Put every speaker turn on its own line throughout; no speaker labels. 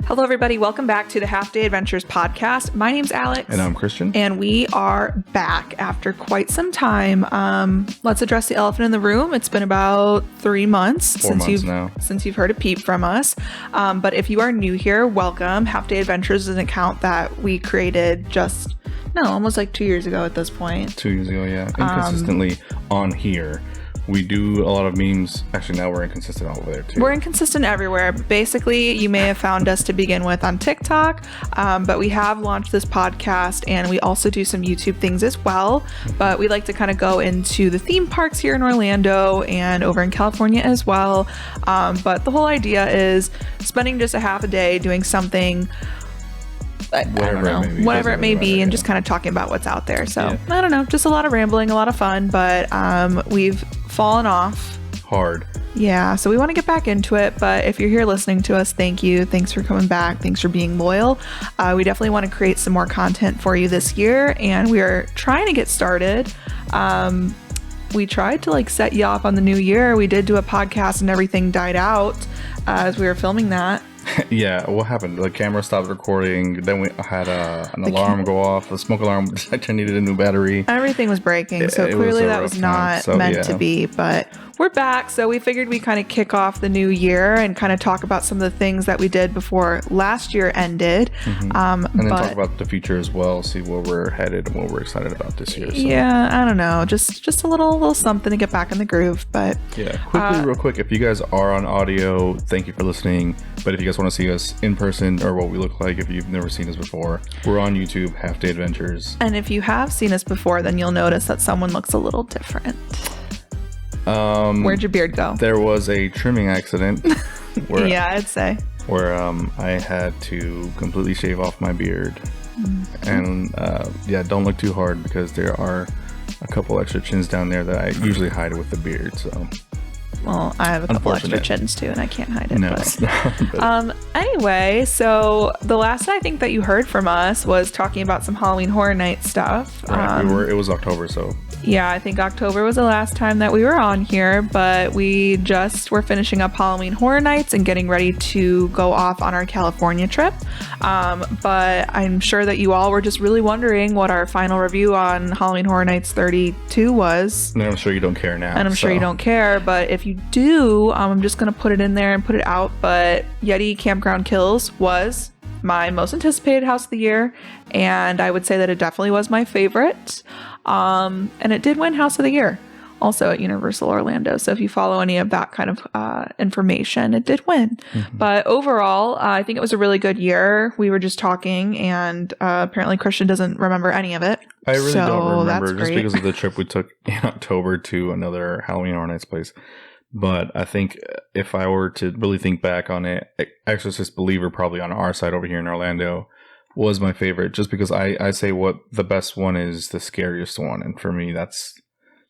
Hello, everybody. Welcome back to the Half Day Adventures podcast. My name's Alex.
And I'm Christian.
And we are back after quite some time. Let's address the elephant in the room. It's been about 3 months since you've heard a peep from us. But if you are new here, welcome. Half Day Adventures is an account that we created almost like 2 years ago at this point.
2 years ago, yeah. Inconsistently on here. We do a lot of memes. Actually, now we're inconsistent over there, too.
We're inconsistent everywhere. Basically, you may have found us to begin with on TikTok, but we have launched this podcast, and we also do some YouTube things as well. But we like to kind of go into the theme parks here in Orlando and over in California as well. But the whole idea is spending just a half a day doing something, whatever it may be, and just kind of talking about what's out there. So, I don't know, just a lot of rambling, a lot of fun, but we've fallen off
hard.
Yeah, so we want to get back into it, but if you're here listening to us, thank you. Thanks for coming back. Thanks for being loyal. We definitely want to create some more content for you this year, and we are trying to get started. We tried to set you off on the new year. We did do a podcast and everything died out as we were filming that.
Yeah, what happened? The camera stopped recording. Then we had an alarm go off. The smoke alarm detector needed a new battery.
Everything was breaking, so clearly that was not meant to be. But we're back, so we figured we'd kind of kick off the new year and kind of talk about some of the things that we did before last year ended.
And then talk about the future as well, see where we're headed and what we're excited about this year. So.
Yeah, I don't know. Just a little something to get back in the groove. But
yeah, real quick, if you guys are on audio, thank you for listening. But if you guys want to see us in person or what we look like, if you've never seen us before, we're on YouTube, Half Day Adventures.
And if you have seen us before, then you'll notice that someone looks a little different. Where'd your beard go?
There was a trimming accident. Where,
yeah, I'd say.
Where I had to completely shave off my beard. And don't look too hard because there are a couple extra chins down there that I usually hide with the beard. So.
Well, I have a couple extra chins too, and I can't hide it.
No,
but. Anyway, so the last I think that you heard from us was talking about some Halloween Horror Night stuff.
Right, it was October, so.
Yeah, I think October was the last time that we were on here, but we just were finishing up Halloween Horror Nights and getting ready to go off on our California trip. But I'm sure that you all were just really wondering what our final review on Halloween Horror Nights 32 was.
And I'm sure you don't care now.
And I'm sure you don't care, but if you do, I'm just going to put it in there and put it out. But Yeti Campground Kills was my most anticipated house of the year, and I would say that it definitely was my favorite. And it did win House of the Year also at Universal Orlando. So if you follow any of that kind of information, it did win. But overall, I think it was a really good year. We were just talking, and apparently Christian doesn't remember any of it.
I really don't remember just because of the trip we took in October to another Halloween Horror Nights place. But I think if I were to really think back on it, Exorcist Believer, probably on our side over here in Orlando, was my favorite, just because I say what the best one is the scariest one, and for me that's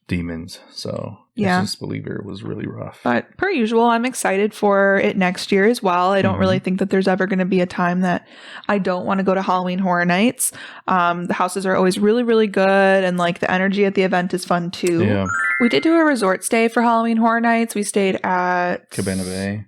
Demons. So Exorcist Believer was really rough. But
per usual, I'm excited for it next year as well. I don't really think that there's ever going to be a time that I don't want to go to Halloween Horror Nights. The houses are always really, really good, and the energy at the event is fun too.
Yeah.
We did do a resort stay for Halloween Horror Nights. We stayed at
Cabana Bay.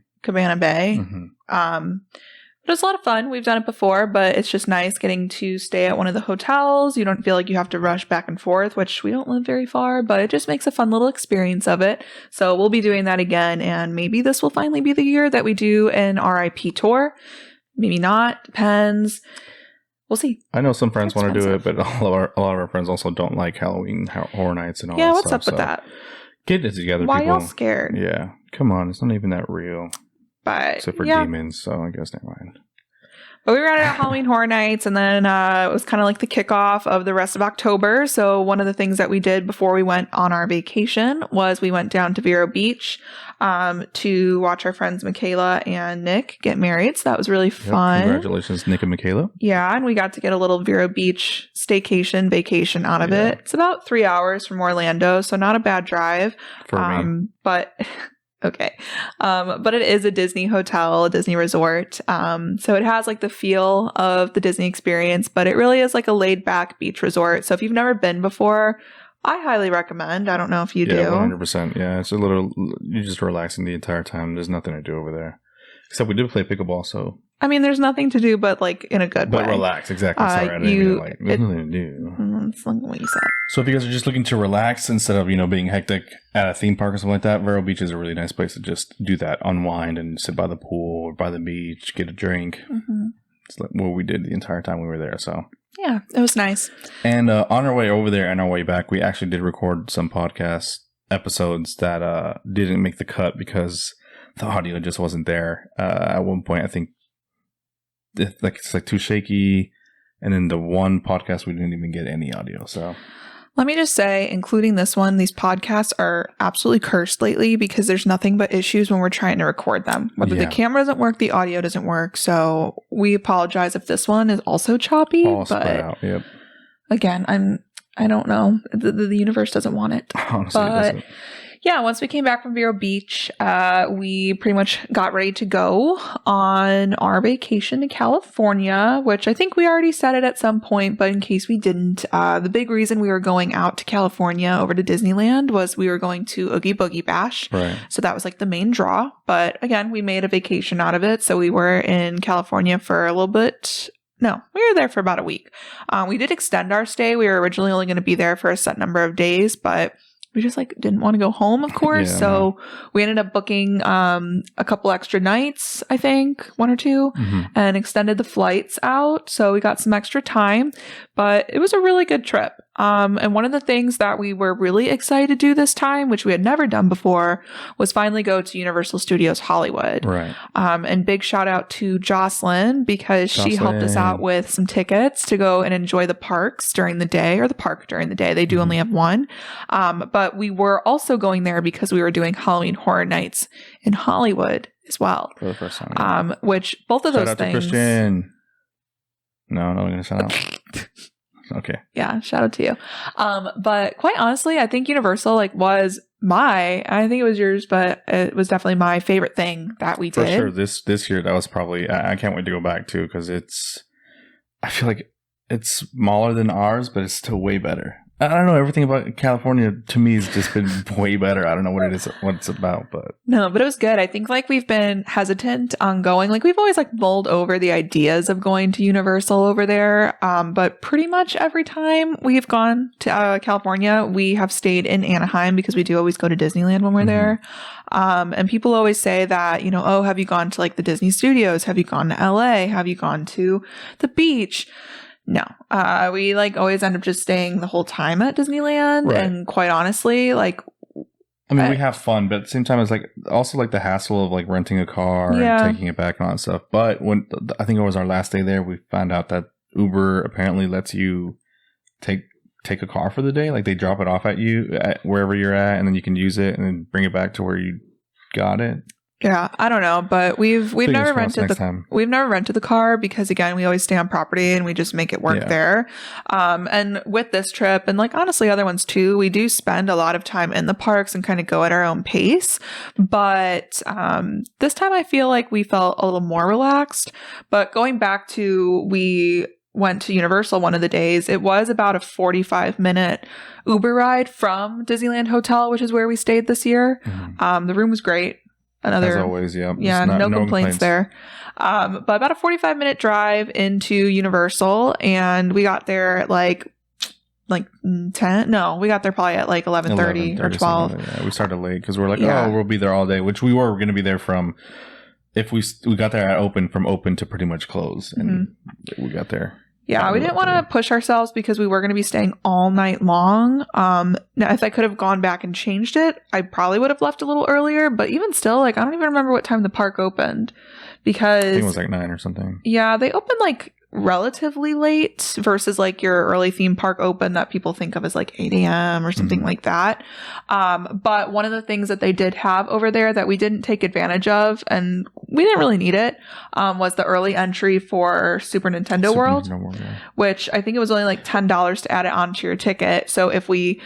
It was a lot of fun. We've done it before, but it's just nice getting to stay at one of the hotels. You don't feel like you have to rush back and forth, which we don't live very far, but it just makes a fun little experience of it. So we'll be doing that again, and maybe this will finally be the year that we do an RIP tour. Maybe not. Depends. We'll see.
I know some friends want to do it, but a lot of our friends also don't like Halloween Horror Nights and all that stuff.
Yeah, what's up with that?
Get it together,
Why
people.
Y'all scared?
Yeah, come on. It's not even that real.
But,
except for demons, so I guess never mind.
But we were at Halloween Horror Nights, and then it was kind of like the kickoff of the rest of October. So one of the things that we did before we went on our vacation was we went down to Vero Beach to watch our friends Michaela and Nick get married. So that was really fun.
Congratulations, Nick and Michaela.
Yeah, and we got to get a little Vero Beach vacation out of it. It's about 3 hours from Orlando, so not a bad drive.
For me.
But... Okay. But it is a Disney hotel, a Disney resort. So it has the feel of the Disney experience, but it really is a laid back beach resort. So if you've never been before, I highly recommend. I don't know if you do.
100%. Yeah. It's you're just relaxing the entire time. There's nothing to do over there. Except we did play pickleball, so
I mean, there's nothing to do, but like in a good way.
But relax, exactly. Sorry, I didn't mean like there's nothing to do.
That's like what you said.
So if you guys are just looking to relax instead of being hectic at a theme park or something like that, Vero Beach is a really nice place to just do that, unwind and sit by the pool or by the beach, get a drink. Mm-hmm. It's like what we did the entire time we were there. So
yeah, it was nice.
And on our way over there and our way back, we actually did record some podcast episodes that didn't make the cut because the audio just wasn't there. At one point, I think it's like too shaky, and then the one podcast we didn't even get any audio. So
let me just say, including this one, these podcasts are absolutely cursed lately because there's nothing but issues when we're trying to record them. Whether the camera doesn't work, the audio doesn't work. So we apologize if this one is also choppy.
All spread out. Yep.
Again, I don't know. The universe doesn't want it.
Honestly, it doesn't.
Yeah, once we came back from Vero Beach, we pretty much got ready to go on our vacation to California, which I think we already said it at some point, but in case we didn't, the big reason we were going out to California over to Disneyland was we were going to Oogie Boogie Bash.
Right.
So that was like the main draw. But again, we made a vacation out of it. So we were in California for a little bit. No, we were there for about a week. We did extend our stay. We were originally only going to be there for a set number of days, but we just like didn't want to go home, of course.
Yeah,
so we ended up booking a couple extra nights, I think, 1 or 2, and extended the flights out. So we got some extra time, but it was a really good trip. And one of the things that we were really excited to do this time, which we had never done before, was finally go to Universal Studios Hollywood.
Right.
And big shout out to Jocelyn because she helped us out with some tickets to go and enjoy the parks during the day, or the park during the day. They do only have one. But we were also going there because we were doing Halloween Horror Nights in Hollywood as well.
For the first time.
Which both of those things.
Shout out to Christian. No, I'm not going to shout out. Okay.
Yeah, shout out to you. But quite honestly, I think Universal was I think it was yours, but it was definitely my favorite thing that we did.
For sure. This year, that was probably, I can't wait to go back too, because I feel like it's smaller than ours, but it's still way better. I don't know. Everything about California to me has just been way better. I don't know what it's about, but
no, but it was good. I think we've been hesitant on going. We've always mulled over the ideas of going to Universal over there. But pretty much every time we've gone to California, we have stayed in Anaheim because we do always go to Disneyland when we're there. And people always say that, oh, have you gone to the Disney Studios? Have you gone to LA? Have you gone to the beach? No, we always end up just staying the whole time at Disneyland. Right. And quite honestly, we
have fun, but at the same time, it's also the hassle of renting a car and taking it back and all that stuff. But when I think it was our last day there, we found out that Uber apparently lets you take a car for the day. They drop it off at you at wherever you're at, and then you can use it and then bring it back to where you got it.
Yeah, I don't know, but we've never rented the car because again, we always stay on property and we just make it work there. And with this trip and honestly other ones too, we do spend a lot of time in the parks and kind of go at our own pace. But this time I feel we felt a little more relaxed. But going back to we went to Universal one of the days, it was about a 45-minute Uber ride from Disneyland Hotel, which is where we stayed this year. The room was great.
As always, yeah.
Yeah, no complaints there. But about a 45-minute drive into Universal, and we got there at 10. No, we got there probably at 11:30 or 12.
Yeah, we started late because we're we'll be there all day, which we were going to be there from. If we got there at open to pretty much close, and we got there.
Yeah, we didn't want to push ourselves because we were going to be staying all night long. Now, if I could have gone back and changed it, I probably would have left a little earlier. But even still, I don't even remember what time the park opened because I
think it was 9 or something.
Yeah, they opened relatively late versus your early theme park open that people think of as 8 a.m. or something like that. But one of the things that they did have over there that we didn't take advantage of, and we didn't really need it, was the early entry for Super Nintendo World, which I think it was only $10 to add it onto your ticket. So if we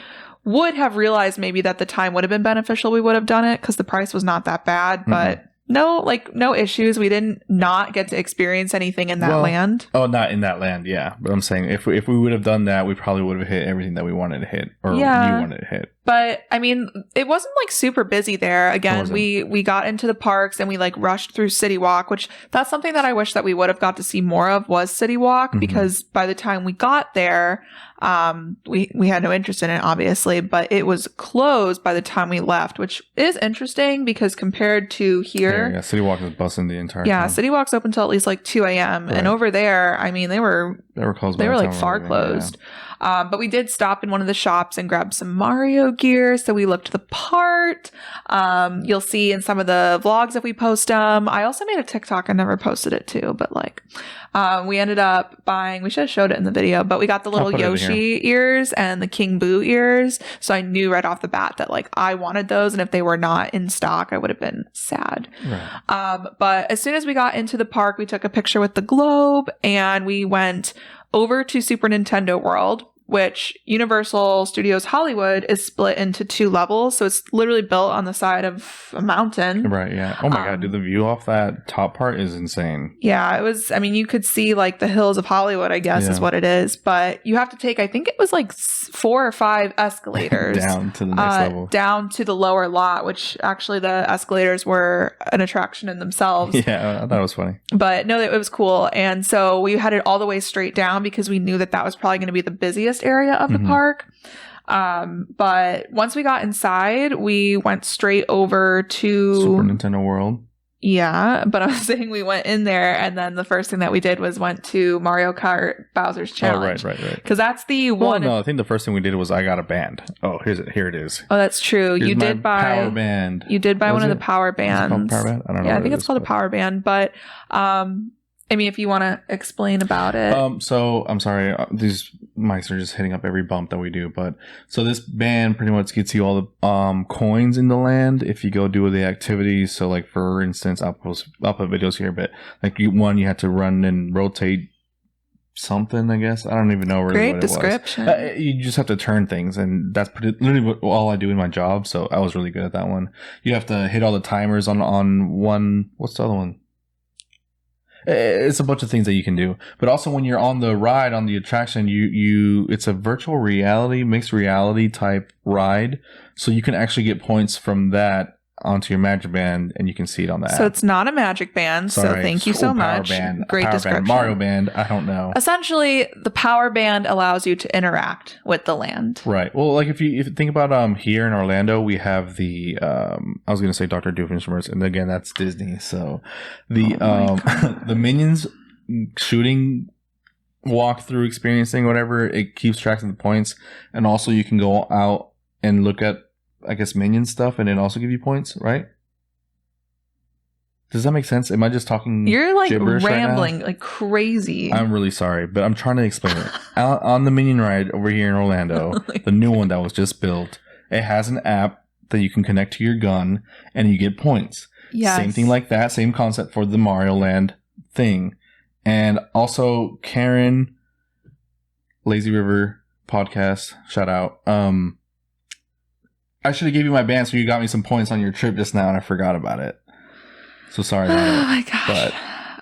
would have realized maybe that the time would have been beneficial, we would have done it because the price was not that bad, but no issues. We didn't not get to experience anything in that land.
Oh, not in that land, yeah. But I'm saying if we would have done that, we probably would have hit everything that we wanted to hit, or you wanted to hit.
But I mean, it wasn't like super busy there. Again, we got into the parks and we like rushed through City Walk, which that's something that I wish that we would have got to see more of, was City Walk, because by the time we got there, we had no interest in it, obviously, but it was closed by the time we left, which is interesting because compared to here,
yeah, City Walk is busting the entire
time.
City
Walk's open until at least like 2 a.m. Right. And over there, I mean, they were closed. They were like far closed. Yeah. But we did stop in one of the shops and grab some Mario gear, so we looked the part. You'll see in some of the vlogs if we post them. I also made a TikTok. I never posted it too, but like, we ended up buying, we should have showed it in the video, but we got the little Yoshi ears and the King Boo ears. So I knew right off the bat that like I wanted those, and if they were not in stock, I would have been sad. Right. But as soon as we got into the park, we took a picture with the globe and we went over to Super Nintendo World, which Universal Studios Hollywood is split into 2 levels. So it's literally built on the side of a mountain.
Right, yeah. Oh my God, dude, the view off that top part is insane.
Yeah, it was, I mean, you could see like the hills of Hollywood, I guess is what it is. But you have to take, I think it was like 4 or 5 escalators.
Down to the next level.
Down to the lower lot, which actually the escalators were an attraction in themselves.
Yeah, that was funny.
But no, it was cool. And so we headed all the way straight down because we knew that was probably going to be the busiest area of the park. But once we got inside, we went straight over to
Super Nintendo World.
Yeah, but I was saying we went in there, and then the first thing that we did was went to Mario Kart Bowser's Challenge.
Oh, right.
Because that's the one.
No, I think the first thing we did was I got a band. Oh, here it is.
Oh, that's true.
Here's
you did buy
power band.
You did buy one of the power bands.
Power band? I don't know.
Yeah, I think it's called a power band, but I mean, if you want to explain about it.
So I'm sorry, these mics are just hitting up every bump that we do. But so this band pretty much gets you all the coins in the land if you go do the activities. So like for instance, I'll put videos here, but like you had to run and rotate something. I guess I don't even know really
Great
what
description.
It was. You just have to turn things, and that's literally all I do in my job. So I was really good at that one. You have to hit all the timers on one. What's the other one? It's a bunch of things that you can do, but also when you're on the ride, on the attraction, it's a virtual reality, mixed reality type ride, so you can actually get points from that onto your Magic Band, and you can see it on the app.
So it's not a Magic Band. Sorry. So thank you so much. Great description.
Mario Band. I don't know.
Essentially, the Power Band allows you to interact with the land.
Right. Well, like if you think about here in Orlando, we have the I was going to say Dr. Doofenshmirtz, and again that's Disney. So the the Minions shooting walkthrough experiencing whatever, it keeps track of the points, and also you can go out and look at, I guess, Minion stuff, and it also give you points, right? Does that make sense? Am I just talking?
You're like
right
rambling
now?
Like crazy.
I'm really sorry, but I'm trying to explain it. On the Minion ride over here in Orlando, the new one that was just built, it has an app that you can connect to your gun, and you get points.
Yes.
Same thing like that. Same concept for the Mario Land thing, and also Karen, Lazy River podcast, shout out. I should have gave you my band so you got me some points on your trip just now, and I forgot about it. So sorry about it.
Oh my gosh.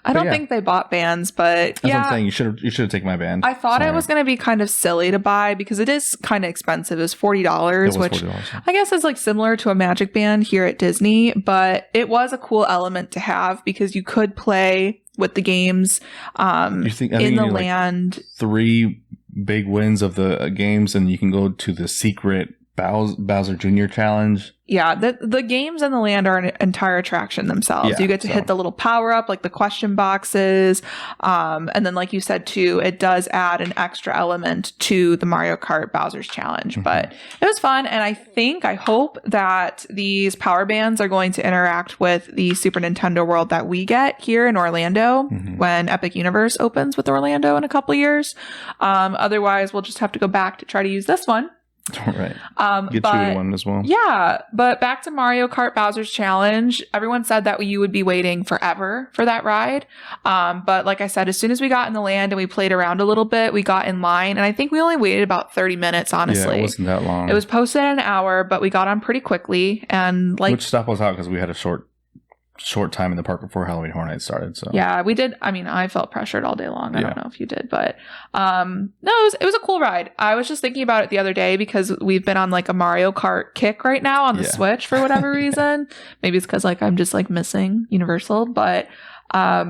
I don't think they bought bands, but
that's what I'm saying. You should have taken my band.
I thought it was going to be kind of silly to buy because it is kind of expensive. It's $40, which $40. I guess is like similar to a Magic Band here at Disney, but it was a cool element to have because you could play with the games in the land.
Like 3 big wins of the games, and you can go to the secret Bowser Jr. challenge.
Yeah, the games in the land are an entire attraction themselves. Yeah, you get to hit the little power up, like the question boxes. And then, like you said, too, it does add an extra element to the Mario Kart Bowser's Challenge. Mm-hmm. But it was fun. And I hope that these power bands are going to interact with the Super Nintendo World that we get here in Orlando when Epic Universe opens with Orlando in a couple of years. Otherwise, we'll just have to go back to try to use this one.
Right. Get you one as well.
Yeah. But back to Mario Kart Bowser's Challenge. Everyone said that you would be waiting forever for that ride. But like I said, as soon as we got in the land and we played around a little bit, we got in line. And I think we only waited about 30 minutes, honestly.
Yeah, it wasn't that long.
It was posted at an hour, but we got on pretty quickly. And like,
which stuff was out because we had a short short time in the park before Halloween Horror Nights started. So
yeah, we did. I mean, I felt pressured all day long. I don't know if you did, but no, it was a cool ride. I was just thinking about it the other day because we've been on like a Mario Kart kick right now on the Switch for whatever reason. Maybe it's because like I'm just like missing Universal, but I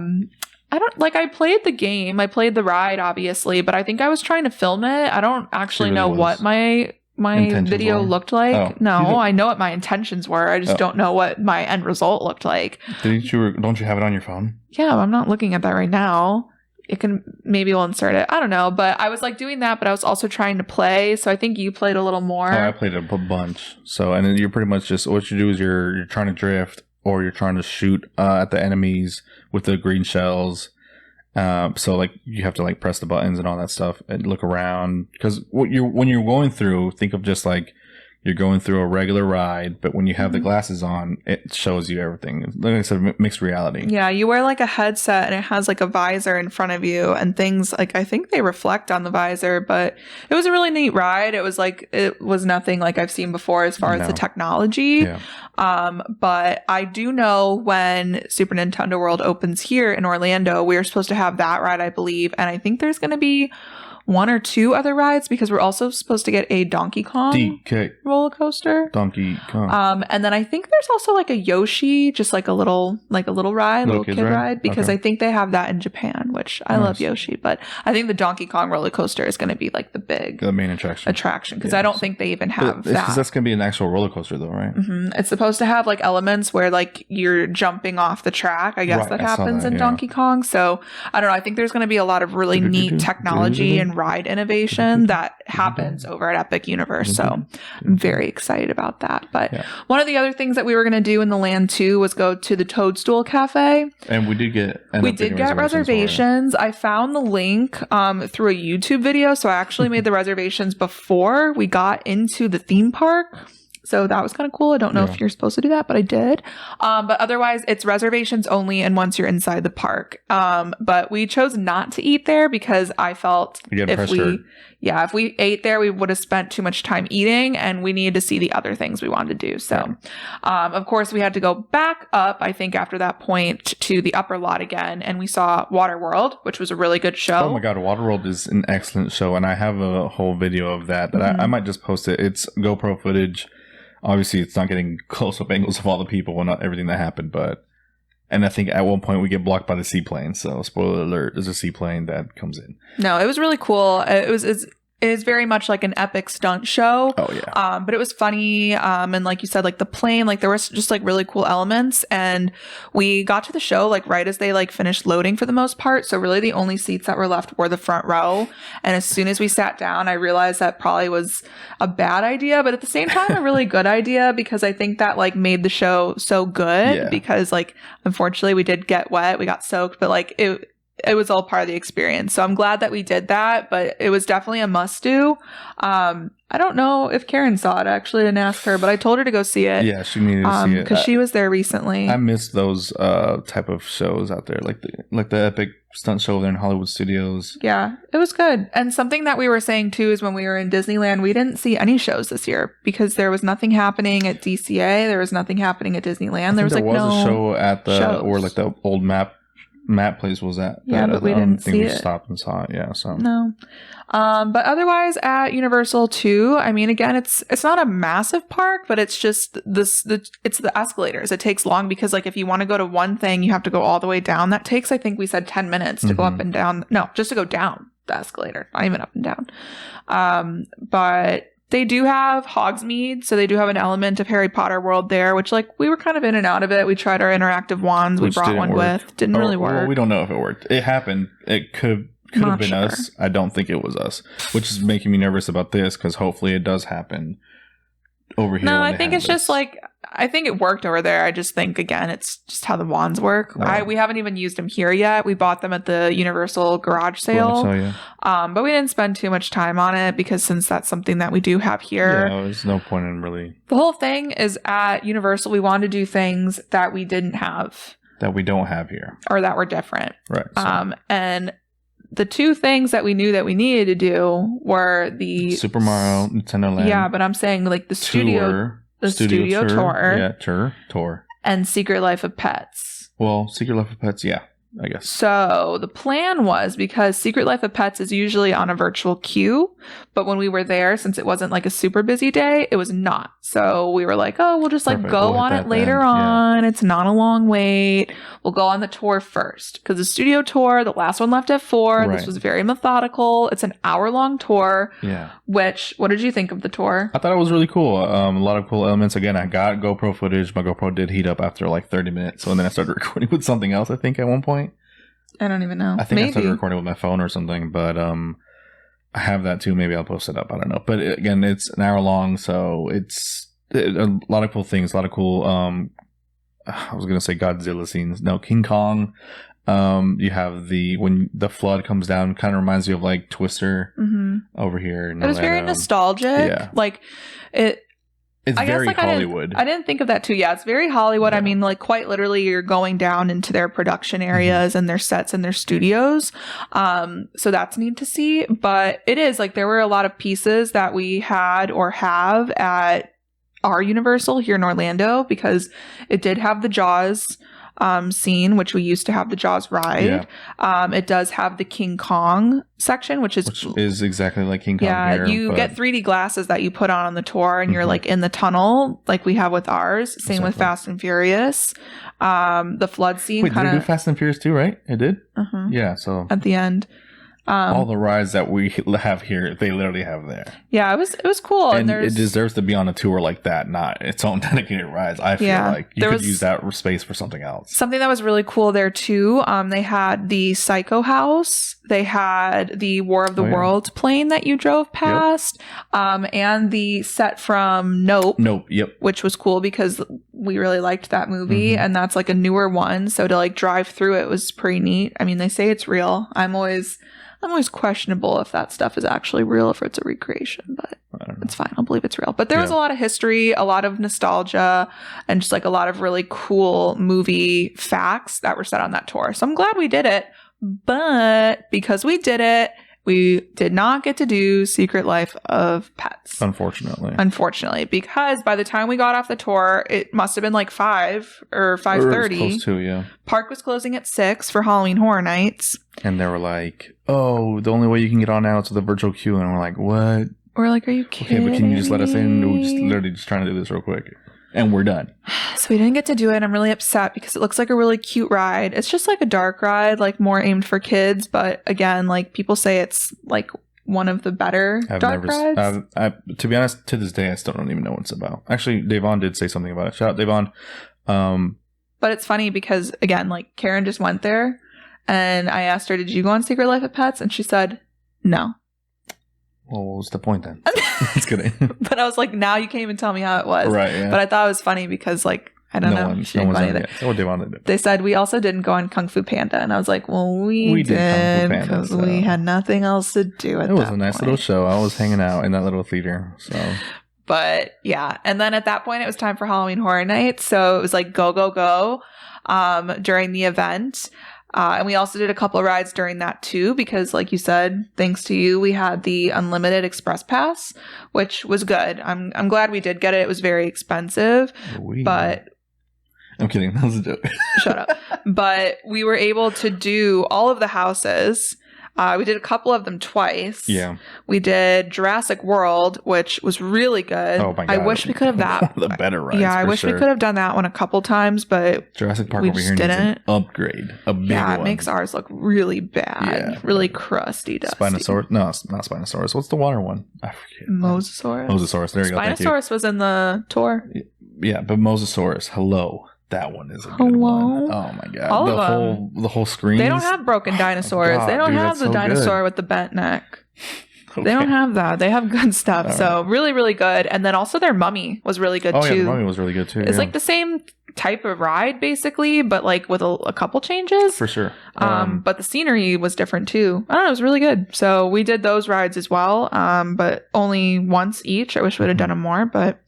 don't like. I played the game. I played the ride, obviously, but I think I was trying to film it. I don't actually know what my video looked like. Oh, no, I know what my intentions were. I just don't know what my end result looked like.
Don't you have it on your phone?
Yeah, I'm not looking at that right now. Maybe we'll insert it. I don't know, but I was like doing that, but I was also trying to play. So I think you played a little more.
Oh, I played a bunch. So, and then you're pretty much just, what you do is you're trying to drift or you're trying to shoot at the enemies with the green shells. So like you have to like press the buttons and all that stuff and look around, because when you're going through, think of just like you're going through a regular ride, but when you have the glasses on, it shows you everything. Like I said, mixed reality.
Yeah, you wear like a headset and it has like a visor in front of you and things like, I think they reflect on the visor, but it was a really neat ride. It was nothing like I've seen before as far as the technology. Yeah. But I do know when Super Nintendo World opens here in Orlando, we're supposed to have that ride, I believe. And I think there's going to be one or two other rides because we're also supposed to get a Donkey Kong roller coaster.
Donkey Kong.
And then I think there's also like a Yoshi, just like a little ride, little kid ride, because I think they have that in Japan, which I love Yoshi, but I think the Donkey Kong roller coaster is going to be like the main attraction because I don't think they even have that.
Because that's going to be an actual roller coaster though, right?
Mm-hmm. It's supposed to have like elements where like you're jumping off the track. I guess that happens in Donkey Kong. So I don't know. I think there's going to be a lot of really neat technology and ride innovation that happens over at Epic Universe. So I'm very excited about that. But one of the other things that we were going to do in the land too was go to the Toadstool Cafe.
And we did get
reservations. I found the link through a YouTube video. So I actually made the reservations before we got into the theme park. So that was kind of cool. I don't know if you're supposed to do that, but I did. But otherwise, it's reservations only and once you're inside the park. But we chose not to eat there because I felt if we ate there, we would have spent too much time eating and we needed to see the other things we wanted to do. So, of course, we had to go back up, I think, after that point to the upper lot again. And we saw Waterworld, which was a really good show.
Oh my God, Waterworld is an excellent show. And I have a whole video of that I might just post it. It's GoPro footage. Obviously, it's not getting close-up angles of all the people and not everything that happened, and I think at one point we get blocked by the seaplane. So, spoiler alert, there's a seaplane that comes in.
No, it was really cool. It is very much like an epic stunt show.
Oh, yeah.
But it was funny. And like you said, like the plane, like there was just like really cool elements. And we got to the show like right as they like finished loading for the most part. So really the only seats that were left were the front row. And as soon as we sat down, I realized that probably was a bad idea, but at the same time, a really good idea because I think that like made the show so good because like, unfortunately we did get wet. We got soaked, but like it was all part of the experience. So I'm glad that we did that, but it was definitely a must do. I don't know if Karen saw it. I actually didn't ask her, but I told her to go see it.
Yeah, she needed to see it.
Because she was there recently.
I miss those type of shows out there, like the epic stunt show there in Hollywood Studios.
Yeah, it was good. And something that we were saying too is when we were in Disneyland, we didn't see any shows this year because there was nothing happening at DCA. There was nothing happening at Disneyland. There was a show at
the old map place was at.
But we didn't see it.
Stopped and saw it. Yeah, so
no. But otherwise at Universal too, I mean, again, it's not a massive park, but it's just it's the escalators. It takes long because like if you want to go to one thing, you have to go all the way down. That takes, I think we said 10 minutes to go up and down. No, just to go down the escalator, not even up and down. But they do have Hogsmeade, so they do have an element of Harry Potter World there, which like we were kind of in and out of it. We tried our interactive wands. We brought one with. Didn't really work.
Well, we don't know if it worked. It happened. It could have been us. I don't think it was us, which is making me nervous about this because hopefully it does happen over here.
No, I think it's just like, I think it worked over there. I just think, again, it's just how the wands work. We haven't even used them here yet. We bought them at the Universal garage sale. But we didn't spend too much time on it because since that's something that we do have here.
Yeah, there's no point in really.
The whole thing is at Universal, we wanted to do things that we didn't have.
That we don't have here.
Or that were different.
Right.
So. And the two things that we knew that we needed to do were the
Super Mario Nintendo Land.
Yeah, but I'm saying like the studio tour.
Yeah, tour.
and Secret Life of Pets.
Well, Secret Life of Pets, yeah, I guess.
So the plan was, because Secret Life of Pets is usually on a virtual queue, but when we were there, since it wasn't like a super busy day, it was not. So we were like, oh, we'll just like go on it later on. It's not a long wait. We'll go on the tour first, because the studio tour, the last one left at 4. Right. This was very methodical. It's an hour-long tour.
Yeah.
What did you think of the tour?
I thought it was really cool. A lot of cool elements. Again, I got GoPro footage. My GoPro did heat up after like 30 minutes. So then I started recording with something else, I think, at one point.
I don't even know.
I think I started recording with my phone or something, but I have that too. Maybe I'll post it up. I don't know. But again, it's an hour long, so it's a lot of cool things. A lot of cool, I was going to say Godzilla scenes. No, King Kong. You have when the flood comes down, kind of reminds you of like Twister over here.
It was very nostalgic. Yeah. Like
it's very Hollywood.
I didn't think of that too. Yeah, it's very Hollywood. Yeah. I mean, like quite literally, you're going down into their production areas and their sets and their studios. So that's neat to see. But it is like there were a lot of pieces that we had or have at our Universal here in Orlando, because it did have the Jaws scene, which we used to have the Jaws ride. Yeah. It does have the King Kong section, which is
exactly like King Kong.
Yeah, here, you get 3D glasses that you put on the tour, and you're like in the tunnel, like we have with ours. Same with Fast and Furious. The flood scene.
Wait, did it do Fast and Furious too? Right, it did. Yeah, so
at the end.
All the rides that we have here, they literally have there.
Yeah, it was cool.
And it deserves to be on a tour like that, not its own dedicated rides. I feel like you could use that space for something else.
Something that was really cool there too. They had the Psycho House. They had the War of the Worlds plane that you drove past, and the set from Nope.
Yep.
Which was cool because we really liked that movie, and that's like a newer one. So to like drive through it was pretty neat. I mean, they say it's real. I'm always questionable if that stuff is actually real, if it's a recreation, but it's fine. I'll believe it's real. But there was a lot of history, a lot of nostalgia, and just like a lot of really cool movie facts that were said on that tour. So I'm glad we did it. But because we did it, we did not get to do Secret Life of Pets. Unfortunately, because by the time we got off the tour, it must have been like 5 or 5:30.
Close to, yeah.
Park was closing at 6 for Halloween Horror Nights.
And they were like, oh, the only way you can get on now is with a virtual queue. And we're like, what?
We're like, are you kidding?
Okay, but can you just let us in? We're just literally just trying to do this real quick. And we're done.
So we didn't get to do it. I'm really upset because it looks like a really cute ride. It's just like a dark ride, like more aimed for kids. But again, like people say it's like one of the better dark rides.
To be honest, to this day, I still don't even know what it's about. Actually, Davon did say something about it. Shout out, Davon.
But it's funny because, again, like Karen just went there and I asked her, did you go on Secret Life of Pets? And she said, no.
Well, what was the point then? Just kidding.
But I was like, now you can't even tell me how it was.
Right, yeah.
But I thought it was funny because, like, I don't know.
No one's done it. What they wanted to do.
They said we also didn't go on Kung Fu Panda. And I was like, well, we did because we had nothing else to do at that point.
It was a nice little show. I was hanging out in that little theater. So,
but yeah. And then at that point, it was time for Halloween Horror Nights. So it was like go, go, go during the event. And we also did a couple of rides during that too, because like you said, thanks to you, we had the unlimited express pass, which was good. I'm glad we did get it. It was very expensive, but
I'm kidding. That was a joke.
Shut up. But we were able to do all of the houses. We did a couple of them twice.
Yeah.
We did Jurassic World, which was really good.
Oh my God.
I wish we could have that.
One of the better rides.
Yeah, I wish we could have done that one a couple times, but
Jurassic Park over here needs an upgrade. A big one.
Yeah, it makes ours look really bad. Yeah. Really crusty, dusty.
Spinosaurus? No, it's not Spinosaurus. What's the water one? I forget.
Mosasaurus.
There you go.
Spinosaurus was in the tour.
Yeah, but Mosasaurus. Hello. That one is a good one. Oh my God.
All
the whole screen.
They don't have broken dinosaurs. God, they don't have the dinosaur with the bent neck. Okay. They don't have that. They have good stuff. All so right. Really, really good. And then also their mummy was really good too.
Yeah, the mummy was really good too.
It's like the same type of ride basically, but like with a couple changes.
For sure.
But the scenery was different too. I don't know. It was really good. So we did those rides as well. But only once each. I wish we would have done them more, but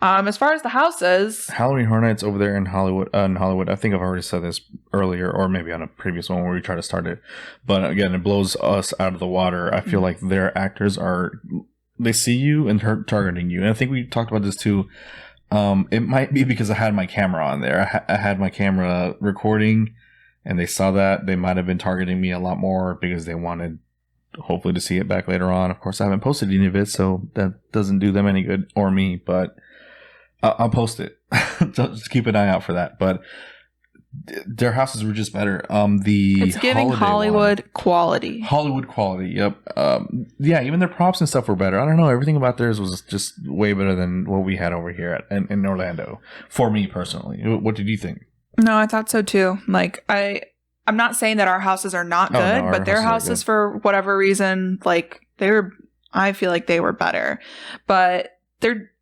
as far as the houses,
Halloween Horror Nights over there in Hollywood, I think I've already said this earlier, or maybe on a previous one where we try to start it. But again, it blows us out of the water. I feel like their actors they see you and targeting you. And I think we talked about this too. It might be because I had my camera on there. I had my camera recording, and they saw that. They might have been targeting me a lot more because they wanted, hopefully, to see it back later on. Of course, I haven't posted any of it, so that doesn't do them any good or me, but I'll post it. Just keep an eye out for that. But their houses were just better.
It's giving Hollywood quality.
Hollywood quality, yep. Yeah, even their props and stuff were better. I don't know. Everything about theirs was just way better than what we had over here in Orlando. For me personally, what did you think?
No, I thought so too. Like I'm not saying that our houses are not good, but their houses for whatever reason, like I feel like they were better, but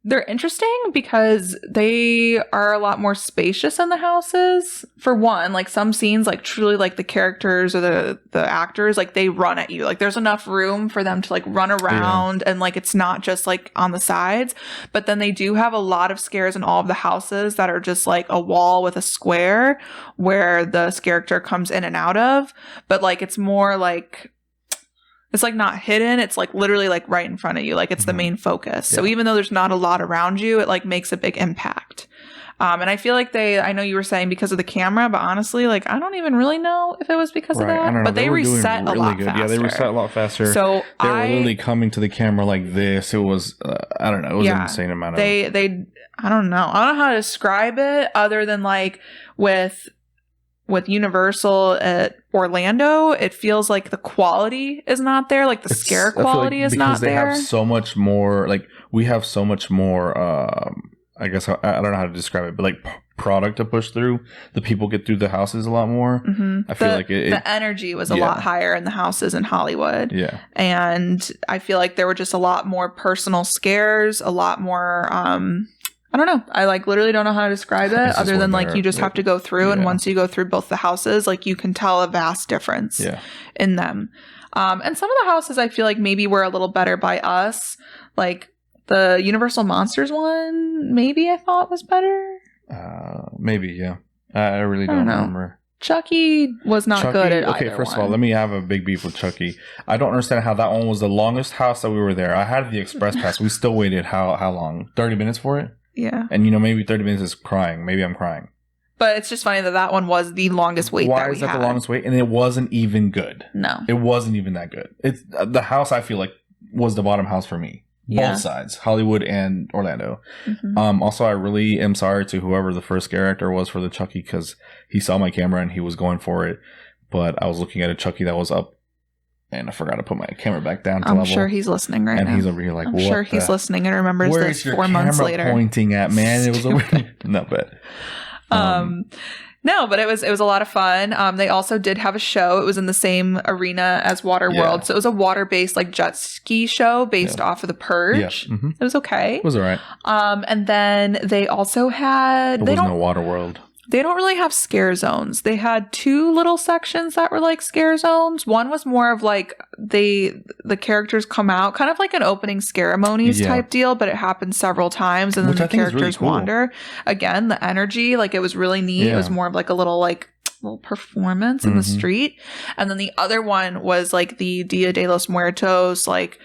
they're interesting because they are a lot more spacious in the houses. For one, like some scenes, like truly like the characters or the actors, like they run at you. Like there's enough room for them to like run around and like it's not just like on the sides. But then they do have a lot of scares in all of the houses that are just like a wall with a square where the character comes in and out of. But like it's more like... It's like not hidden. It's like literally like right in front of you. Like it's the main focus. Yeah. So even though there's not a lot around you, it like makes a big impact. And I feel like I know you were saying because of the camera, but honestly, like I don't even really know if it was because of that. But they reset a lot faster.
Yeah, they reset a lot faster.
So
they were literally coming to the camera like this. It was, I don't know. It was an insane amount of...
I don't know. I don't know how to describe it other than like with Universal at Orlando, it feels like the quality is not there. Like the scare quality is not there.
Because they have so much more, like we have so much more, I guess, I don't know how to describe it, but like product to push through. The people get through the houses a lot more. Mm-hmm. I feel like the energy was a lot higher in the houses in Hollywood. Yeah. And I feel like there were just a lot more personal scares, a lot more, I don't know. I like literally don't know how to describe it other than like you just have to go through and once you go through both the houses, like you can tell a vast difference in them. And some of the houses I feel like maybe were a little better by us. Like the Universal Monsters one, maybe I thought was better. Maybe, yeah. I really don't remember. Chucky was not good at either first of all, let me have a big beef with Chucky. I don't understand how that one was the longest house that we were there. I had the express pass. We still waited how long? 30 minutes for it? Yeah. And, maybe 30 minutes is crying. Maybe I'm crying. But it's just funny that one was the longest wait. Why is that the longest wait? And it wasn't even good. No. It wasn't even that good. It's the house, I feel like, was the bottom house for me. Both sides. Hollywood and Orlando. Mm-hmm. Also, I really am sorry to whoever the first scare actor was for the Chucky because he saw my camera and he was going for it. But I was looking at a Chucky that was up. And I forgot to put my camera back down to level. I'm sure he's listening right now. And he's over here like, what? I'm sure he's listening and remembers this 4 months later. Where is your camera pointing at, man? It was over. No, but... No, but it was a lot of fun. They also did have a show. It was in the same arena as Waterworld. So it was a water-based like jet ski show based off of The Purge. Yeah. Mm-hmm. It was okay. It was all right. And then they also had... There was no Waterworld. They don't really have scare zones. They had 2 little sections that were like scare zones. One was more of like the characters come out, kind of like an opening ceremonies type deal, but it happened several times and then the characters really cool. wander. Again, the energy, like it was really neat. Yeah. It was more of like a little performance in the street. And then the other one was like the Dia de los Muertos, like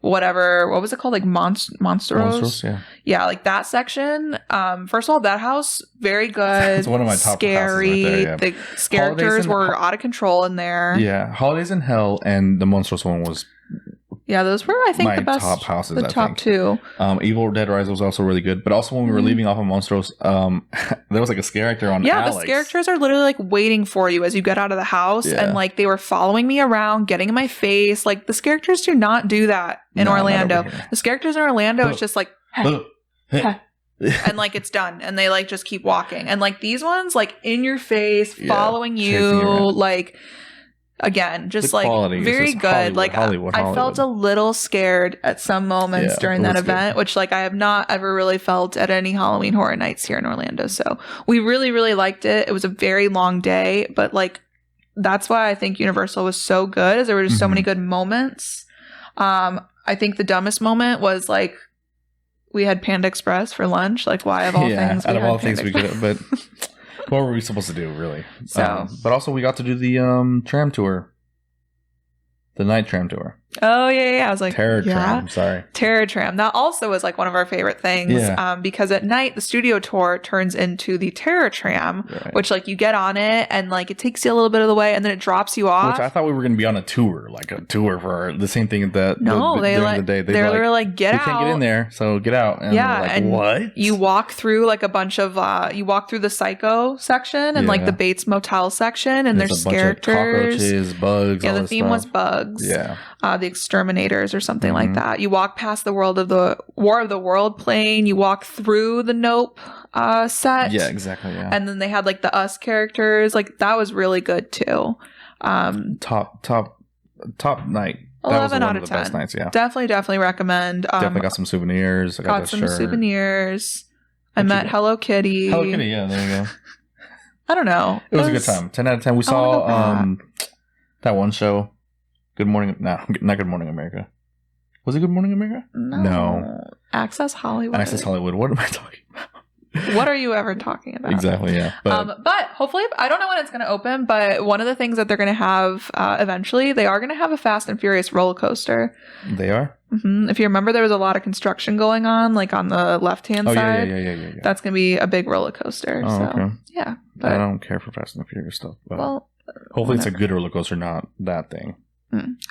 whatever, what was it called? Like Monstros? Yeah, like that section. First of all, that house, very good. It's one of my top scary houses right there, the characters were out of control in there. Yeah, Holidays in Hell and the Monstros one was... Yeah, those were, I think, the best. Top houses, the top 2. Evil Dead Rise was also really good. But also when we were leaving off of Monstros, there was like a scare actor on Alex. The scare actors are literally like waiting for you as you get out of the house. Yeah. And like they were following me around, getting in my face. Like the scare actors do not do that in Orlando. The scare actors in Orlando, it's just like... and like it's done. And they like just keep walking. And like these ones, like in your face, following you, like... Again, just like very good. Hollywood, I felt a little scared at some moments during that event, which like I have not ever really felt at any Halloween Horror Nights here in Orlando. So we really, really liked it. It was a very long day, but like that's why I think Universal was so good, is there were just so many good moments. I think the dumbest moment was like we had Panda Express for lunch. Like why of all things? Out of all things we could, but. What were we supposed to do, really? So, but also we got to do the tram tour, the night tram tour.
Oh, yeah. I was like,
Terror Tram. Sorry.
Terror Tram. That also was like one of our favorite things.
Yeah.
Because at night, the studio tour turns into the Terror Tram, which like you get on it and like it takes you a little bit of the way and then it drops you off.
Which I thought we were going to be on a tour, like a tour for the same thing that during the day.
They're like, get out.
You can't get in there, so get out. And
yeah.
like,
and
what?
You walk through like a bunch of, you walk through the Psycho section and like the Bates Motel section and there's characters.
Cockroaches, bugs.
Yeah, the theme was bugs.
Yeah.
The Exterminators or something like that. You walk past the War of the World plane. You walk through the Nope set.
Yeah, exactly. Yeah.
And then they had like the Us characters. Like that was really good too.
Top night.
11 out
of
of 10.
The best nights. Yeah.
Definitely recommend.
Definitely got some souvenirs. I got
some
shirt.
souvenirs. I met Hello Kitty.
Hello Kitty. Yeah, there you go.
I don't know.
It was a good time. 10 out of 10. We saw that one show. Good Morning. No, not Good Morning America. Was it Good Morning America?
No. Access Hollywood.
Access Hollywood. What am I talking about?
What are you ever talking about?
Exactly, yeah.
But hopefully, I don't know when it's going to open, but one of the things that they're going to have eventually, they are going to have a Fast and Furious roller coaster.
They are?
Mm-hmm. If you remember, there was a lot of construction going on, like on the left-hand side.
Yeah.
That's going to be a big roller coaster.
Oh,
so,
okay.
Yeah.
But I don't care for Fast and Furious stuff. But
well,
hopefully it's a good roller coaster, not that thing.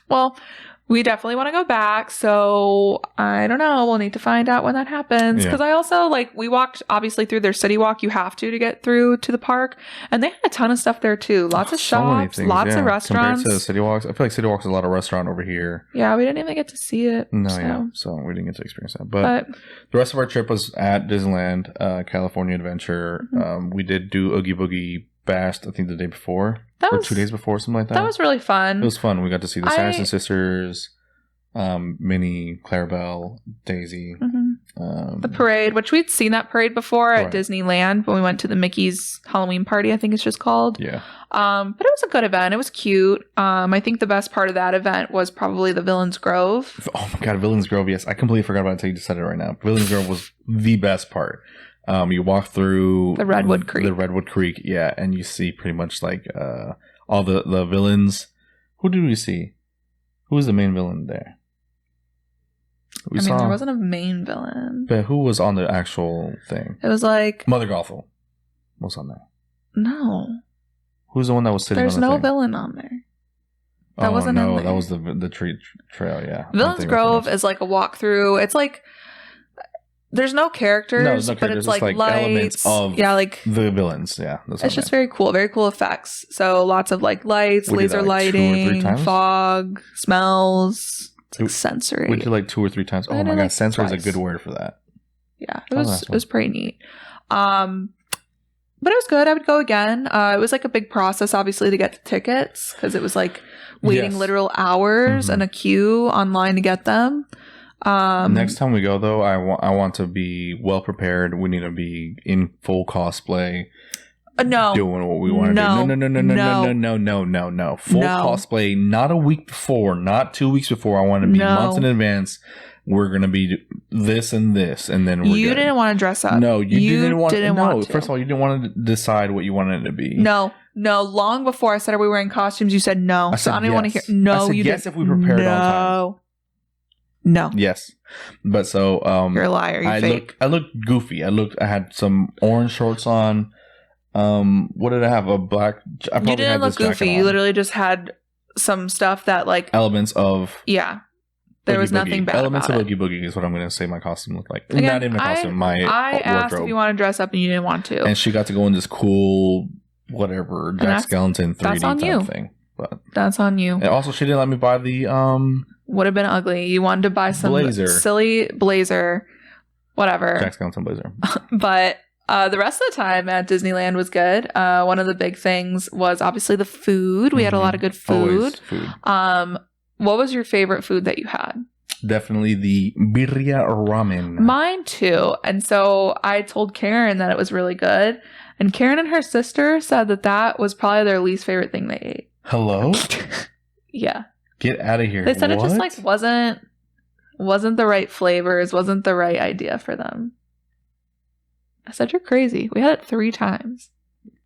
Well, we definitely want to go back, so I don't know. We'll need to find out when that happens. Because I also, we walked, obviously, through their City Walk. You have to get through to the park. And they had a ton of stuff there, too. Lots of shops, lots of restaurants.
Compared to City Walks, I feel like City Walks is a lot of restaurant over here.
Yeah, we didn't even get to see it.
No, so we didn't get to experience that. But the rest of our trip was at Disneyland, California Adventure. Mm-hmm. We did do Oogie Boogie Bash, I think the day before. Or 2 days before, something like that.
That was really fun.
It was fun. We got to see the Sanderson sisters, Minnie, Clarabelle, Daisy.
Mm-hmm. The parade, which we'd seen that parade before at Disneyland when we went to the Mickey's Halloween party, I think it's just called.
Yeah.
But it was a good event. It was cute. I think the best part of that event was probably the Villains Grove.
Oh my God, Villains Grove, yes. I completely forgot about it until you just said it right now. Villains Grove was the best part. You walk through
the Redwood Creek.
Yeah, and you see pretty much all the villains. Who did we see? Who was the main villain there?
There wasn't a main villain.
But who was on the actual thing?
It was
Mother Gothel was on there.
No.
Who's the one that was sitting on the thing?
There's no villain on there. That wasn't on there.
That was the trail, yeah.
Villains Grove is like a walkthrough. It's like there's no characters, but it's like lights
of the villains. Yeah,
it's just very cool effects. So lots of lights, laser lighting, fog, smells. It's sensory.
We did 2 or 3 times. Oh my God, sensory is a good word for that.
Yeah, it was pretty neat. But it was good. I would go again. It was a big process, obviously, to get the tickets because it was waiting literal hours in a queue online to get them.
Next time we go, though, I want to be well prepared. We need to be in full cosplay.
No.
Doing what we want to do. No. Full cosplay, not a week before, not 2 weeks before. I want to be months in advance. We're going to be this and this, and then
You didn't want to dress up.
No, you didn't want to. First of all, you didn't want to decide what you wanted it to be.
No. Long before I said, are we wearing costumes? You said no. I don't even want to hear. No,
I said
you
yes if we prepared on time.
No.
Yes. But so
you're a liar. You fake.
I looked goofy. I had some orange shorts on. What did I have? A black. I probably
you didn't look goofy. You literally just had some stuff that
elements of.
Yeah. There was nothing bad
elements
about
of Oogie Boogie is what I'm going to say my costume looked like.
Again,
not even my costume, my
I asked
wardrobe.
if you want to dress up and you didn't want to.
And she got to go in this cool whatever Jack Skellington 3D type thing. But
that's on you.
And also, she didn't let me buy the
would have been ugly. You wanted to buy some silly blazer, whatever.
Jack Skellington blazer.
But the rest of the time at Disneyland was good. One of the big things was obviously the food. We had a lot of good food.
Always food.
What was your favorite food that you had?
Definitely the birria ramen.
Mine too. And so I told Karen that it was really good. And Karen and her sister said that was probably their least favorite thing they ate.
Hello?
Yeah.
Get out of here.
They said it just wasn't the right flavors, wasn't the right idea for them. I said, you're crazy. We had it 3 times.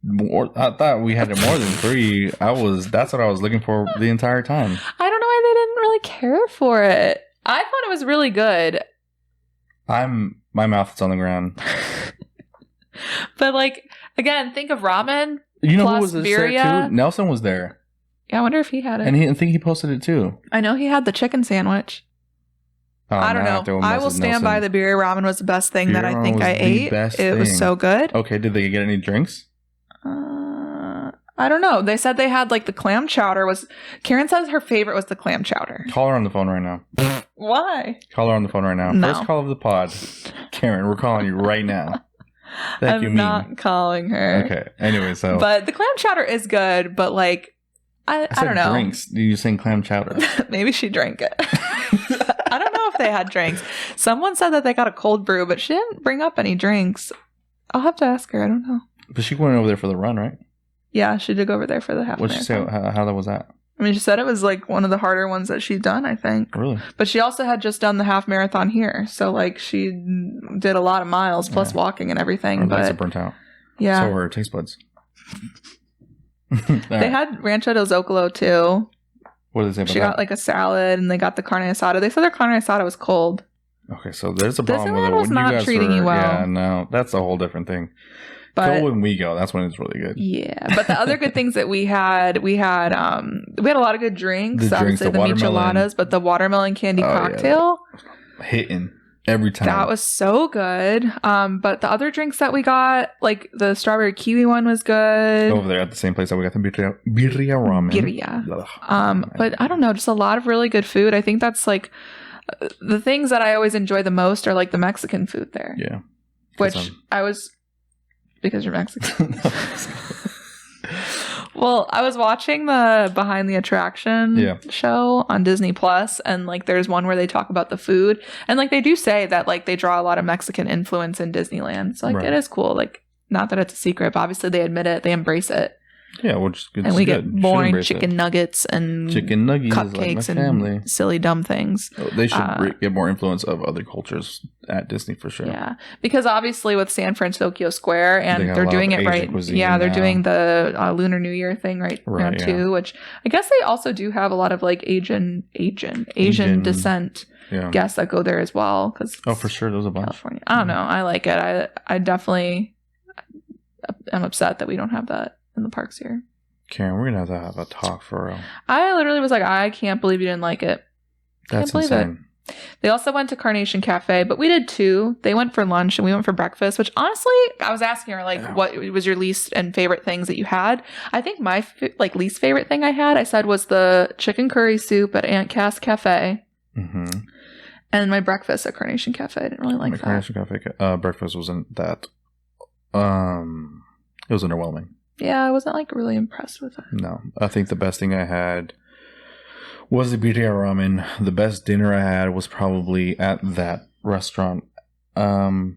I thought we had it more than 3. That's what I was looking for the entire time.
I don't know why they didn't really care for it. I thought it was really good.
My mouth is on the ground.
But like, again, think of ramen.
You know who was there too? Nelson was there.
Yeah, I wonder if he had it.
And I think he posted it too.
I know he had the chicken sandwich. I don't know. I will stand by the birria ramen was the best thing that I think I ate. It was so good.
Okay, did they get any drinks?
I don't know. They said they had like the clam chowder was. Karen says her favorite was the clam chowder.
Call her on the phone right now.
Why?
Call her on the phone right now.
No.
First call of the pod. Karen, we're calling you right now.
I'm not calling her.
Okay. Anyway, so.
But the clam chowder is good, but like, I don't know.
Drinks. You saying clam chowder?
Maybe she drank it. I don't know if they had drinks. Someone said that they got a cold brew, but she didn't bring up any drinks. I'll have to ask her. I don't know.
But she went over there for the run, right?
Yeah, she did go over there for the half marathon.
What'd she say? How was that?
I mean, she said it was like one of the harder ones that she's done, I think.
Really?
But she also had just done the half marathon here. So, like, she did a lot of miles plus walking and everything.
Her legs are burnt out.
Yeah.
So were her taste buds.
They had Rancho del Zocalo, too.
What did they say about
She got, like, a salad, and they got the carne asada. They said their carne asada was cold.
Okay, so there's a problem
Disneyland
with it.
was not treating you well.
Yeah, no, that's a whole different thing.
But,
go when we go. That's when it's really good.
Yeah, but the other good things that we had a lot of good drinks. Obviously, the micheladas, but the watermelon candy cocktail,
hitting every time.
That was so good. But the other drinks that we got, like the strawberry kiwi one, was good.
Over there at the same place that we got the birria ramen.
Birria. But I don't know, just a lot of really good food. I think that's like the things that I always enjoy the most are like the Mexican food there.
Yeah,
which I was. Because you're Mexican. Well, I was watching the Behind the Attraction show on Disney Plus, and like there's one where they talk about the food, and like they do say that like they draw a lot of Mexican influence in Disneyland. So like it is cool. Like not that it's a secret, but obviously they admit it, they embrace it.
Yeah, which is good.
And we get boring chicken nuggets and cupcakes like and silly dumb things.
They should get more influence of other cultures at Disney for sure.
Yeah, because obviously with San Francisco Square, and they're doing it right. Yeah, they're doing the Lunar New Year thing right now too, which I guess they also do have a lot of like Asian descent guests that go there as well. Because
for sure, there's a bunch.
California. I don't know. I like it. I definitely am upset that we don't have that in the parks here.
Karen, we're gonna have a talk for real.
I literally was like, I can't believe you didn't like it.
That's insane.
They also went to Carnation Cafe, but we did too. They went for lunch and we went for breakfast, which honestly, I was asking her like, what was your least and favorite things that you had? I think my least favorite thing I had, I said, was the chicken curry soup at Aunt Cass Cafe. Mm-hmm. And my breakfast at Carnation Cafe. I didn't really like that.
Carnation Cafe breakfast wasn't that. It was underwhelming.
Yeah, I wasn't like really impressed with it.
No, I think the best thing I had was the birria ramen. The best dinner I had was probably at that restaurant in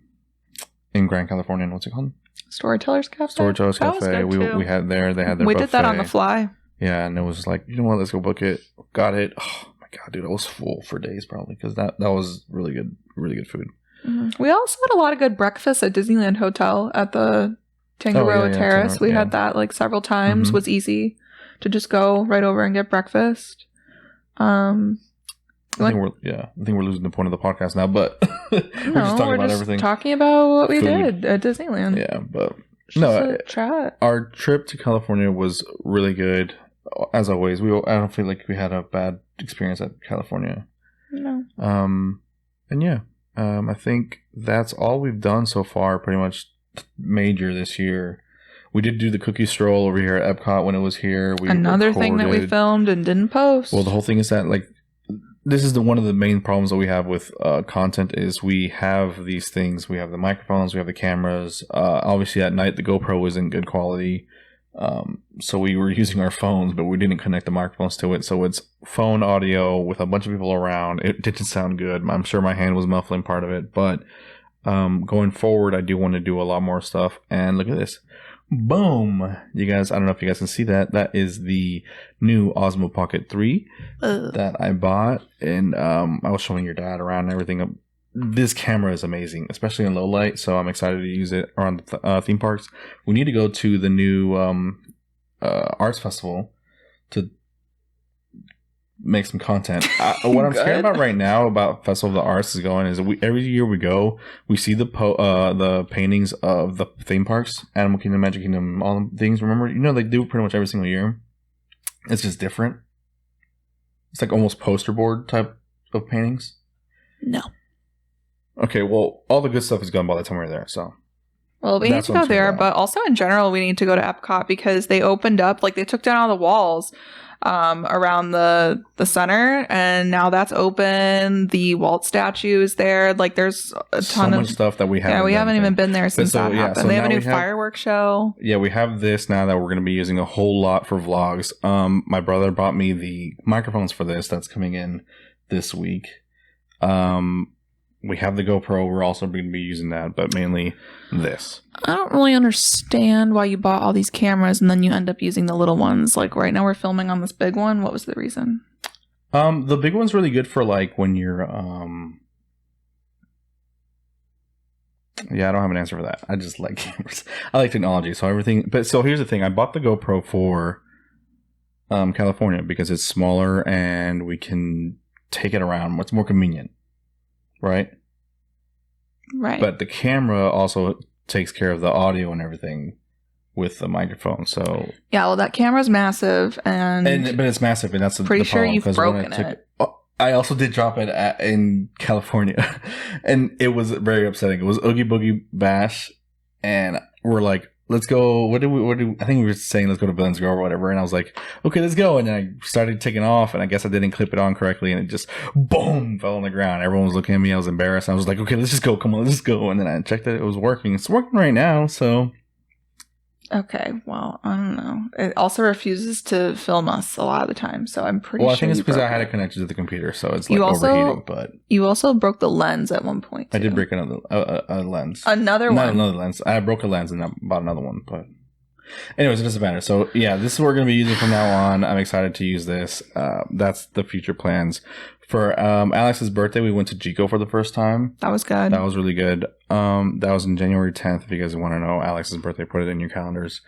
Grand California. What's it called?
Storytellers Cafe.
Storytellers Cafe. We had there. They had their buffet.
Did that on the fly.
Yeah, and it was like, you know what? Let's go book it. Got it. Oh my god, dude, I was full for days probably because that was really good food.
Mm-hmm. We also had a lot of good breakfast at Disneyland Hotel at the Tangaroa Terrace. We had that like several times. Was easy to just go right over and get breakfast. I think we're losing the point of the podcast now, but we're just talking about everything. Talking about what we did at Disneyland.
Yeah, but
chat.
Our trip to California was really good as always. I don't feel like we had a bad experience at California.
No.
I think that's all we've done so far, pretty much major this year. We did do the cookie stroll over here at Epcot when it was here.
Another thing that we filmed and didn't post.
Well, the whole thing is that like this is one of the main problems that we have with content is we have these things. We have the microphones, we have the cameras. Obviously at night the GoPro isn't good quality. So we were using our phones, but we didn't connect the microphones to it. So it's phone audio with a bunch of people around. It didn't sound good. I'm sure my hand was muffling part of it, but going forward, I do want to do a lot more stuff. And look at this. Boom. You guys, I don't know if you guys can see that. That is the new Osmo Pocket 3 that I bought. And I was showing your dad around and everything. This camera is amazing, especially in low light. So I'm excited to use it around theme parks. We need to go to the new Arts Festival to make some content. What I'm scared about right now about Festival of the Arts is going is every year we go, we see the paintings of the theme parks, Animal Kingdom, Magic Kingdom, all the things. Remember, they do pretty much every single year. It's just different. It's like almost poster board type of paintings.
No.
Okay, well, all the good stuff is gone by the time we're there, so.
Well, we need to go there, but also in general, we need to go to Epcot because they opened up, like they took down all the walls around the center, and now that's open. The Walt statue is there. Like there's a ton of
stuff that we haven't.
Yeah, we haven't even been there since that happened. So they have a new fireworks show.
Yeah, we have this now that we're going to be using a whole lot for vlogs. My brother bought me the microphones for this. That's coming in this week. We have the GoPro. We're also going to be using that, but mainly this.
I don't really understand why you bought all these cameras and then you end up using the little ones. Like right now we're filming on this big one. What was the reason?
The big one's really good for like when you're yeah, I don't have an answer for that. I just like cameras. I like technology, so everything. But so here's the thing: I bought the GoPro for California because it's smaller and we can take it around. It's more convenient. Right. But the camera also takes care of the audio and everything with the microphone. So
yeah, well, that camera's massive, but
it's massive, and that's
pretty
the
sure
problem,
you've broken it.
I also did drop it in California, and it was very upsetting. It was Oogie Boogie Bash, and we're like, let's go. What do I think we were saying let's go to Villains Grove or whatever, and I was like, okay, let's go. And then I started taking off, and I guess I didn't clip it on correctly, and it just boom fell on the ground. Everyone was looking at me. I was embarrassed. I was like, okay, let's just go. Come on, let's just go. And then I checked it was working. It's working right now. So
okay, well, I don't know. It also refuses to film us a lot of the time, so I'm pretty sure.
Well, I think it's because I had it connected to the computer, so it's like overheating. But
you also broke the lens at one point.
Too. I did break another a lens.
Not another
lens. I broke a lens and I bought another one. But anyways, it doesn't matter. So yeah, this is what we're going to be using from now on. I'm excited to use this. That's the future plans. For Alex's birthday, we went to Jico for the first time.
That was good.
That was really good. That was on January 10th. If you guys want to know Alex's birthday, put it in your calendars.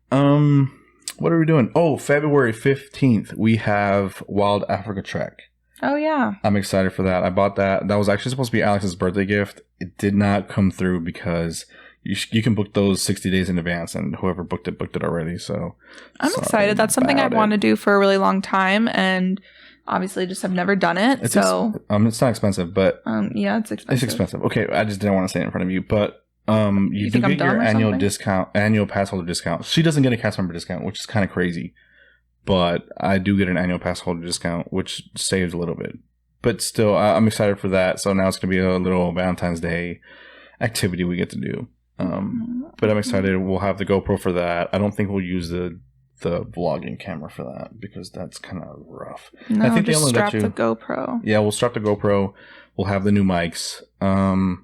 What are we doing? Oh, February 15th, we have Wild Africa Trek.
Oh, yeah.
I'm excited for that. I bought that. That was actually supposed to be Alex's birthday gift. It did not come through because you can book those 60 days in advance, and whoever booked it already. So
I'm excited. That's something I've wanted to do for a really long time, and obviously just have never done it.
It's not expensive, but
yeah, it's expensive.
It's expensive. Okay, I just didn't want to say it in front of you, but you do get your annual pass holder discount. She doesn't get a cast member discount, which is kind of crazy, but I do get an annual pass holder discount, which saves a little bit. But still, I'm excited for that. So now it's going to be a little Valentine's Day activity we get to do. But I'm excited. We'll have the GoPro for that. I don't think we'll use the vlogging camera for that because that's kind of rough.
No, I think just strap the GoPro.
Yeah, we'll strap the GoPro. We'll have the new mics. I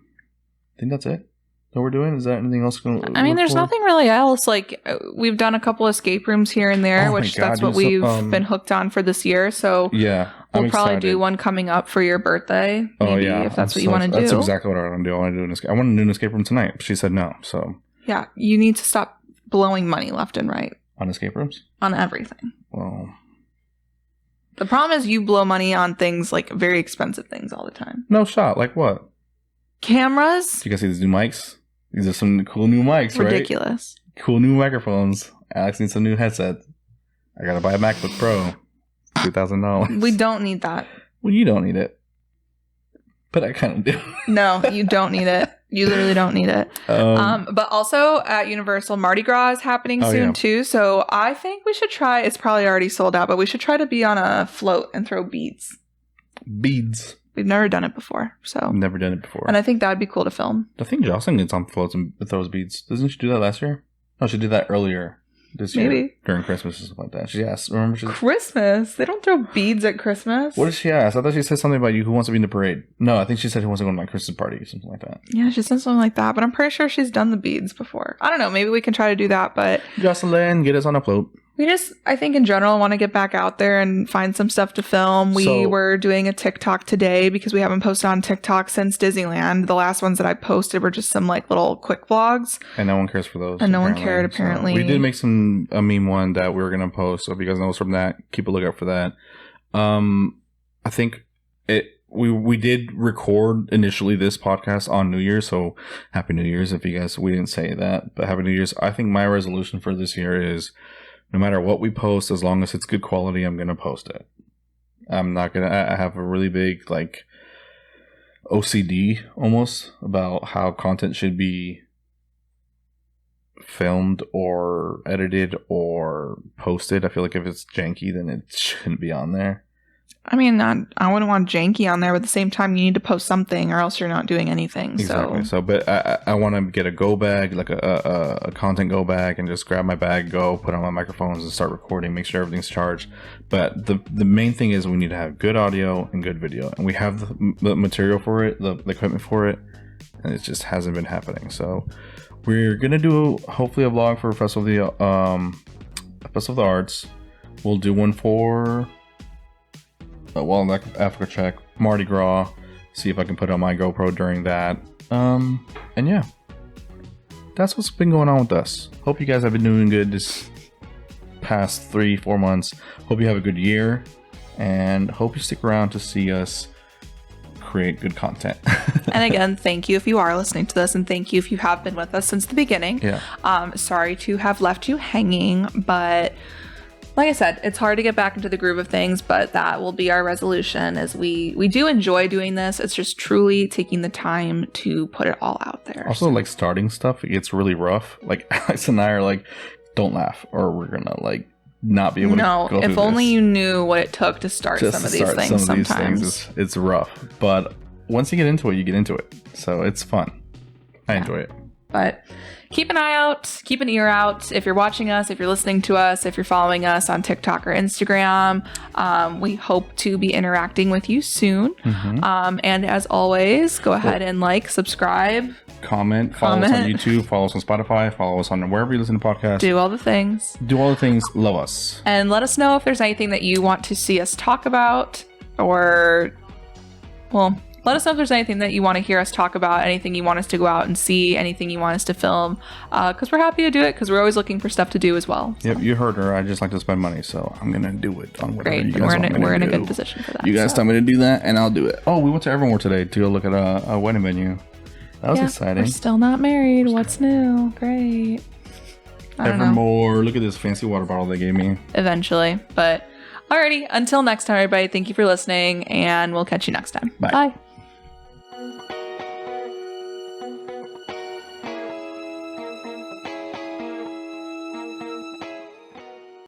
think that's it that we're doing. Is there anything else?
I mean, there's nothing really else. Like we've done a couple escape rooms here and there, that's what we've been hooked on for this year. So
yeah,
we'll probably do one coming up for your birthday. Maybe, if that's what you want to do.
That's exactly what I want to do. I want to do an escape room tonight. She said no. So
yeah, you need to stop blowing money left and right.
On escape rooms?
On everything.
Well,
the problem is you blow money on things like very expensive things all the time.
No shot. Like what?
Cameras.
You guys see these new mics? These are some cool new mics, right?
Ridiculous.
Cool new microphones. Alex needs a new headset. I gotta buy a MacBook Pro. $2,000.
We don't need that.
Well, you don't need it. But I kind of do.
No, you don't need it. You literally don't need it. But also at Universal, Mardi Gras is happening soon too. So I think we should try. It's probably already sold out, but we should try to be on a float and throw beads.
Beads.
We've never done it before.
Never done it before.
And I think that would be cool to film.
I think Jocelyn gets on floats and throws beads. Doesn't she do that last year? No, she did that earlier. This year during Christmas or something like that. She asked. Remember? Christmas?
They don't throw beads at Christmas.
What did she ask? I thought she said something about who wants to be in the parade. No, I think she said who wants to go to my Christmas party or something like that.
Yeah, she said something like that, but I'm pretty sure she's done the beads before. I don't know. Maybe we can try to do that, but
Jocelyn, get us on a float.
We just, I think in general, want to get back out there and find some stuff to film. We were doing a TikTok today because we haven't posted on TikTok since Disneyland. The last ones that I posted were just some like little quick vlogs.
And no one cares for those.
And no one cared, apparently.
So we did make a meme one that we were going to post. So if you guys know us from that, keep a lookout for that. I think we did record initially this podcast on New Year's, so Happy New Year's we didn't say that, but Happy New Year's. I think my resolution for this year is no matter what we post, as long as it's good quality, I'm going to post it. I'm not going to, I have a really big like OCD almost about how content should be filmed or edited or posted. I feel like if it's janky, then it shouldn't be on there.
I mean, I wouldn't want janky on there, but at the same time, you need to post something or else you're not doing anything.
Exactly. So but I want to get a go bag, like a content go bag, and just grab my bag, go, put on my microphones and start recording, make sure everything's charged. But the main thing is we need to have good audio and good video. And we have the material for it, the equipment for it, and it just hasn't been happening. So we're going to do, hopefully, a vlog for Festival of the Arts. We'll do one for... Africa Check, Mardi Gras, see if I can put on my GoPro during that. And yeah, that's what's been going on with us. Hope you guys have been doing good this past 3-4 months. Hope you have a good year, and hope you stick around to see us create good content.
And again, thank you if you are listening to this, and thank you if you have been with us since the beginning.
Yeah.
Sorry to have left you hanging, but like I said, it's hard to get back into the groove of things, but that will be our resolution, as we do enjoy doing this. It's just truly taking the time to put it all out there.
Also, like starting stuff, it gets really rough. Like Alex and I are like, don't laugh or we're gonna like not be able to go through
if only
this.
you knew what it took to start some of these things. Sometimes
it's rough, but once you get into it, you get into it. So it's fun. I enjoy it.
But keep an eye out, keep an ear out. If you're watching us, if you're listening to us, if you're following us on TikTok or Instagram, we hope to be interacting with you soon.
Mm-hmm.
And as always, go ahead and like, subscribe,
comment, follow us on YouTube, follow us on Spotify, follow us on wherever you listen to podcasts.
Do all the things.
Love us.
And let us know if there's anything that you want to see us talk about, or, well, let us know if there's anything that you want to hear us talk about, anything you want us to go out and see, anything you want us to film, because we're happy to do it, because we're always looking for stuff to do as well.
So. Yep, you heard her. I just like to spend money, so I'm going to do it on whatever
Great.
you guys want me to do.
We're in a good position for that.
You guys tell me to do that, and I'll do it. Oh, we went to Evermore today to go look at a wedding venue. That was exciting. We're
still not married. What's new? Great.
Evermore. Look at this fancy water bottle they gave me.
Eventually. But alrighty, until next time, everybody, thank you for listening, and we'll catch you next time.
Bye.
Bye.